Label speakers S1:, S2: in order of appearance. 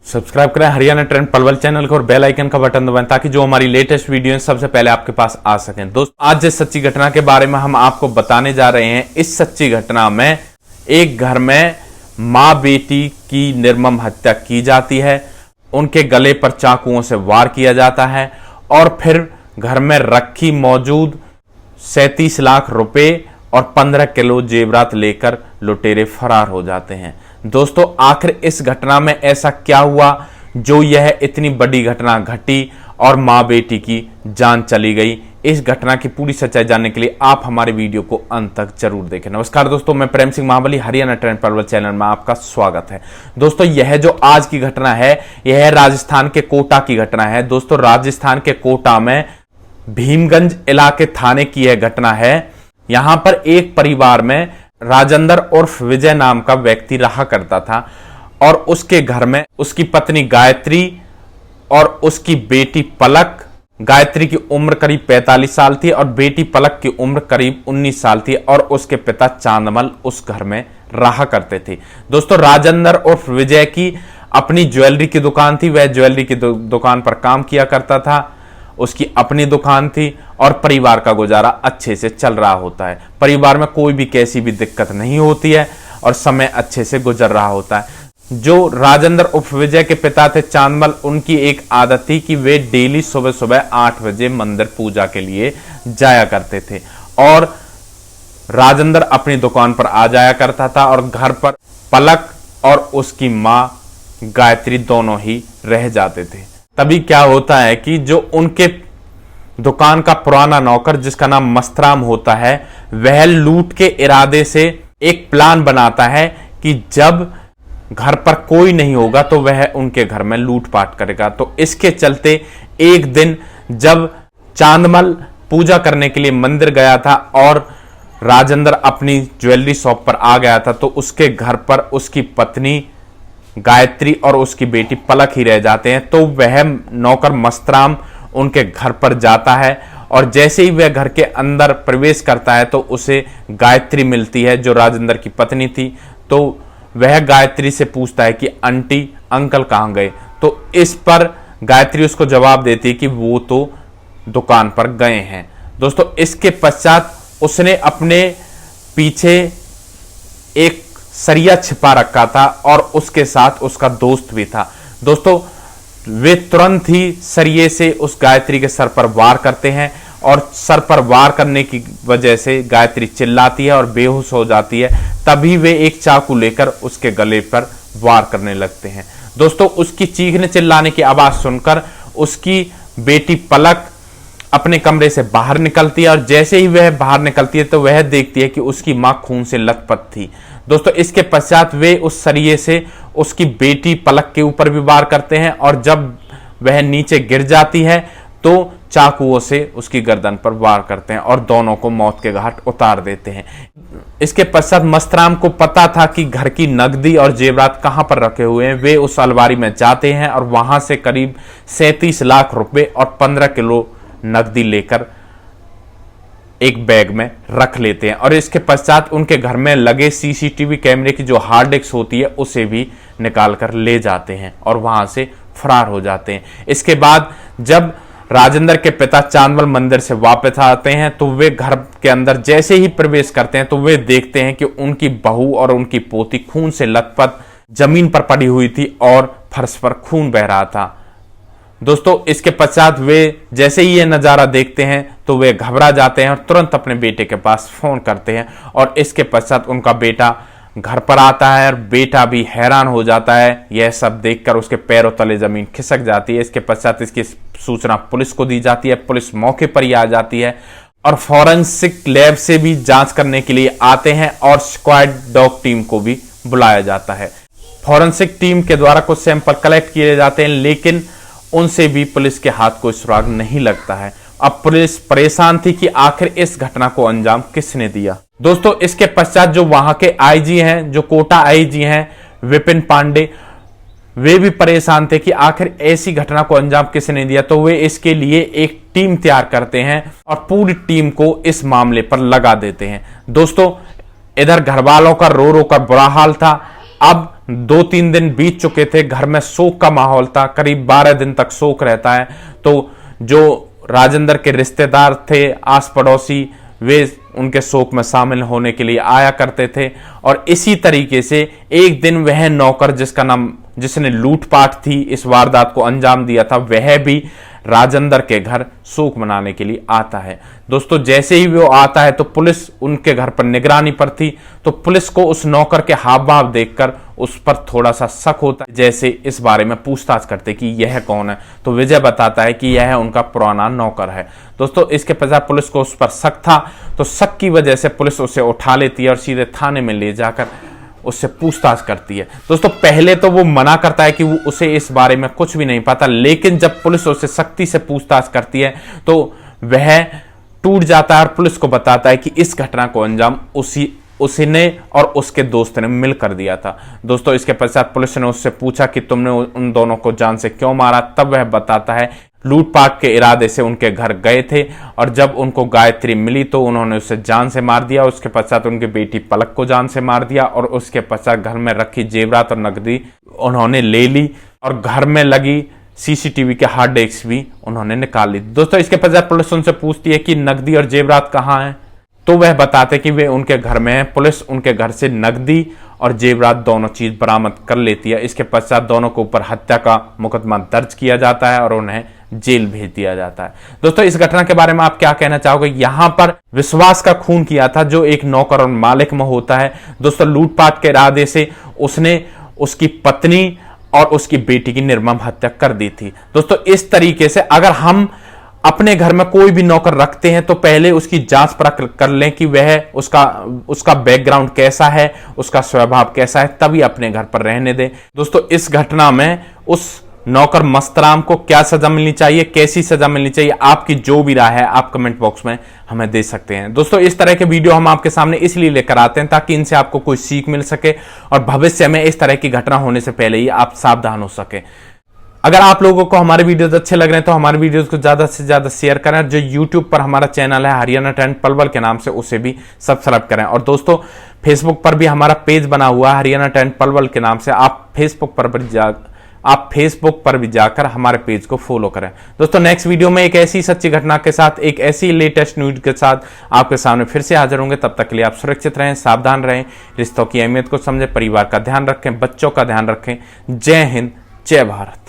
S1: Subscribe करें Haryana trend Palwal channel को और बेल आइकन का बटन दबाएं ताकि जो हमारी लेटेस्ट वीडियो सबसे पहले आपके पास आ सकें। दोस्तों, आज जिस सच्ची घटना के बारे में हम आपको बताने जा रहे हैं, इस सच्ची घटना में एक घर में मां बेटी की निर्मम हत्या की जाती है, उनके गले पर चाकुओं से वार किया जाता है और फिर घर में रखी मौजूद 37 लाख रुपए और 15 किलो जेवरात लेकर लुटेरे फरार हो जाते हैं। दोस्तों, आखिर इस घटना में ऐसा क्या हुआ जो यह इतनी बड़ी घटना घटी और मां बेटी की जान चली गई? इस घटना की पूरी सच्चाई जानने के लिए आप हमारे वीडियो को अंत तक जरूर देखें। नमस्कार दोस्तों, मैं प्रेम सिंह महाबली, हरियाणा ट्रेंड पलवल चैनल में आपका स्वागत है। दोस्तों, यह जो आज की घटना है, यह राजस्थान के कोटा की घटना है। दोस्तों, राजस्थान के कोटा में भीमगंज इलाके थाने की यह घटना है। यहां पर एक परिवार में राजेंद्र उर्फ विजय नाम का व्यक्ति रहा करता था और उसके घर में उसकी पत्नी गायत्री और उसकी बेटी पलक। गायत्री की उम्र करीब 45 साल थी और बेटी पलक की उम्र करीब 19 साल थी और उसके पिता चांदमल उस घर में रहा करते थे। दोस्तों, राजेंद्र उर्फ विजय की अपनी ज्वेलरी की दुकान थी। वह ज्वेलरी की दुकान पर काम किया करता था, उसकी अपनी दुकान थी और परिवार का गुजारा अच्छे से चल रहा होता है। परिवार में कोई भी कैसी भी दिक्कत नहीं होती है और समय अच्छे से गुजर रहा होता है। जो राजेंद्र उर्फ विजय के पिता थे चांदमल, उनकी एक आदत थी कि वे डेली सुबह सुबह 8 बजे मंदिर पूजा के लिए जाया करते थे और राजेंद्र अपनी दुकान पर आ जाया करता था और घर पर पलक और उसकी मां गायत्री दोनों ही रह जाते थे। तभी क्या होता है कि जो उनके दुकान का पुराना नौकर, जिसका नाम मस्तराम होता है, वह लूट के इरादे से एक प्लान बनाता है कि जब घर पर कोई नहीं होगा तो वह उनके घर में लूटपाट करेगा। तो इसके चलते एक दिन जब चांदमल पूजा करने के लिए मंदिर गया था और राजेंद्र अपनी ज्वेलरी शॉप पर आ गया था, तो उसके घर पर उसकी पत्नी गायत्री और उसकी बेटी पलक ही रह जाते हैं। तो वह नौकर मस्तराम उनके घर पर जाता है और जैसे ही वह घर के अंदर प्रवेश करता है तो उसे गायत्री मिलती है, जो राजेंद्र की पत्नी थी। तो वह गायत्री से पूछता है कि आंटी अंकल कहां गए? तो इस पर गायत्री उसको जवाब देती है कि वो तो दुकान पर गए हैं। दोस्तों, इसके पश्चात उसने अपने पीछे एक सरिया छिपा रखा था और उसके साथ उसका दोस्त भी था। दोस्तों, वे तुरंत ही सरिये से उस गायत्री के सर पर वार करते हैं और सर पर वार करने की वजह से गायत्री चिल्लाती है और बेहोश हो जाती है। तभी वे एक चाकू लेकर उसके गले पर वार करने लगते हैं। दोस्तों, उसकी चीखने चिल्लाने की आवाज सुनकर उसकी बेटी पलक अपने कमरे से बाहर निकलती है और जैसे ही वह बाहर निकलती है तो वह देखती है कि उसकी मां खून से लथपथ थी। दोस्तों, इसके पश्चात वे उस सरिये से उसकी बेटी पलक के ऊपर भी वार करते हैं और जब वह नीचे गिर जाती है तो चाकुओं से उसकी गर्दन पर वार करते हैं और दोनों को मौत के घाट उतार देते हैं। इसके पश्चात मस्तराम को पता था कि घर की नकदी और जेवरात कहां पर रखे हुए हैं। वे उस अलमारी में जाते हैं और वहां से करीब 37 लाख रुपए और 15 किलो नकदी लेकर एक बैग में रख लेते हैं और इसके पश्चात उनके घर में लगे सीसीटीवी कैमरे की जो हार्ड डिस्क होती है उसे भी निकालकर ले जाते हैं और वहां से फरार हो जाते हैं। इसके बाद जब राजेंद्र के पिता चांदमल मंदिर से वापस आते हैं तो वे घर के अंदर जैसे ही प्रवेश करते हैं तो वे देखते हैं कि उनकी बहू और उनकी पोती खून से लथपथ जमीन पर पड़ी हुई थी और फर्श पर खून बह रहा था। दोस्तों, इसके पश्चात वे जैसे ही ये नजारा देखते हैं तो वे घबरा जाते हैं और तुरंत अपने बेटे के पास फोन करते हैं और इसके पश्चात उनका बेटा घर पर आता है और बेटा भी हैरान हो जाता है। यह सब देखकर उसके पैरों तले जमीन खिसक जाती है। इसके पश्चात इसकी सूचना पुलिस को दी जाती है। पुलिस मौके पर ही आ जाती है और फॉरेंसिक लैब से भी जांच करने के लिए आते हैं और स्क्वाड डॉग टीम को भी बुलाया जाता है। फॉरेंसिक टीम के द्वारा कुछ सैंपल कलेक्ट किए जाते हैं, लेकिन उनसे भी पुलिस के हाथ कोई सुराग नहीं लगता है। अब पुलिस परेशान थी कि आखिर इस घटना को अंजाम किसने दिया। दोस्तों, इसके पश्चात जो वहां के आईजी हैं, जो कोटा आईजी हैं विपिन पांडे, वे भी परेशान थे कि आखिर ऐसी घटना को अंजाम किसने दिया। तो वे इसके लिए एक टीम तैयार करते हैं और पूरी टीम को इस मामले पर लगा देते हैं। दोस्तों, इधर घर वालों का रो रो कर बुरा हाल था। अब 2-3 दिन बीत चुके थे, घर में शोक का माहौल था, करीब 12 दिन तक शोक रहता है। तो जो राजेंद्र के रिश्तेदार थे, आस पड़ोसी, वे उनके शोक में शामिल होने के लिए आया करते थे। और इसी तरीके से एक दिन वह नौकर जिसने लूटपाट थी इस वारदात को अंजाम दिया था, वह भी राजेंद्र के घर शोक मनाने के लिए आता है। दोस्तों जैसे ही वो आता है तो पुलिस उनके घर पर निगरानी पर थी, तो पुलिस को उस नौकर के हाव भाव देखकर उस पर थोड़ा सा शक होता है। जैसे इस बारे में पूछताछ करते कि यह कौन है, तो विजय बताता है कि यह उनका पुराना नौकर है। दोस्तों इसके पश्चात पुलिस को उस पर शक था, तो शक की वजह से पुलिस उसे उठा लेती है और सीधे थाने में ले जाकर उससे पूछताछ करती है। दोस्तों पहले तो वो मना करता है कि वो उसे इस बारे में कुछ भी नहीं पता, लेकिन जब पुलिस उससे सख्ती से पूछताछ करती है तो वह टूट जाता है और पुलिस को बताता है कि इस घटना को अंजाम उसने और उसके दोस्त ने मिलकर दिया था। दोस्तों इसके पश्चात पुलिस ने उससे पूछा कि तुमने उन दोनों को जान से क्यों मारा, तब वह बताता है लूटपाट के इरादे से उनके घर गए थे और जब उनको गायत्री मिली तो उन्होंने उसे जान से मार दिया। उसके पश्चात उनकी बेटी पलक को जान से मार दिया और उसके पश्चात घर में रखी जेवरात और नकदी उन्होंने ले ली और घर में लगी सीसीटीवी के हार्ड डिस्क भी उन्होंने निकाल ली। दोस्तों इसके पश्चात पुलिस उनसे पूछती है कि नकदी और जेवरात कहाँ हैं, तो वह बताते कि वे उनके घर में हैं। पुलिस उनके घर से नकदी और जेवरात दोनों चीज बरामद कर लेती है। इसके पश्चात दोनों के ऊपर हत्या का मुकदमा दर्ज किया जाता है और उन्हें जेल भेज दिया जाता है। दोस्तों इस घटना के बारे में आप क्या कहना चाहोगे? यहां पर विश्वास का खून किया था जो एक नौकर और मालिक में होता है। दोस्तों लूटपाट के इरादे से उसने उसकी पत्नी और उसकी बेटी की निर्मम हत्या कर दी थी। दोस्तों इस तरीके से अगर हम अपने घर में कोई भी नौकर रखते हैं तो पहले उसकी जांच परख कर लें कि वह उसका बैकग्राउंड कैसा है, उसका स्वभाव कैसा है, तभी अपने घर पर रहने दें। दोस्तों इस घटना में उस नौकर मस्तराम को क्या सजा मिलनी चाहिए, कैसी सजा मिलनी चाहिए, आपकी जो भी राय है आप कमेंट बॉक्स में हमें दे सकते हैं। दोस्तों इस तरह के वीडियो हम आपके सामने इसलिए लेकर आते हैं ताकि इनसे आपको कोई सीख मिल सके और भविष्य में इस तरह की घटना होने से पहले ही आप सावधान हो सके। अगर आप लोगों को हमारे वीडियोस अच्छे लग रहे हैं तो हमारे वीडियोस को ज्यादा से ज्यादा शेयर करें। जो यूट्यूब पर हमारा चैनल है हरियाणा ट्रेंड पलवल के नाम से, उसे भी सब्सक्राइब करें। और दोस्तों फेसबुक पर भी हमारा पेज बना हुआ है हरियाणा ट्रेंड पलवल के नाम से, आप फेसबुक पर भी जाकर हमारे पेज को फॉलो करें। दोस्तों नेक्स्ट वीडियो में एक ऐसी सच्ची घटना के साथ, एक ऐसी लेटेस्ट न्यूज के साथ आपके सामने फिर से हाजिर होंगे। तब तक के लिए आप सुरक्षित रहें, सावधान रहें, रिश्तों की अहमियत को समझें, परिवार का ध्यान रखें, बच्चों का ध्यान रखें। जय हिंद, जय भारत।